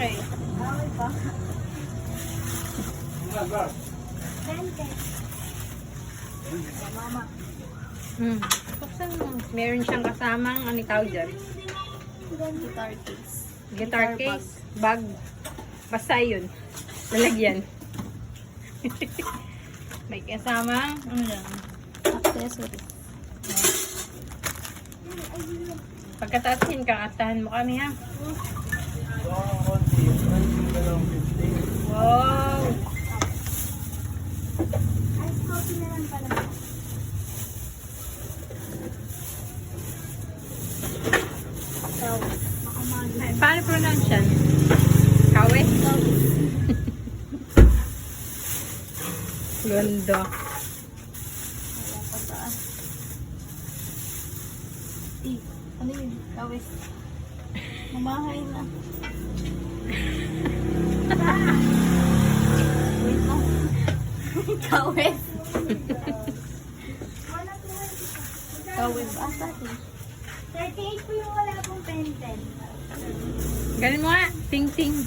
Okay. Okay pa. 20. Mama. Buksan mo. Meron siyang kasamang, ano tawag dyan? Guitar case. Guitar case. Bag. Basta yun. Lalagyan. May kasamang, ano lang. Accessory. Pagkatapin kang asahan mo kami ha. Wow! Ice coffee na lang pala. So, makamagi. Ay, paano pronounce yan? Kawe? Ganda. Ayan pa saan. Ano yun? Kawis. Mamahay na. Wait lang. Kawis. Kawis. Asa ito? 38 po yung wala pong pen. Galing mo nga. Ting-ting.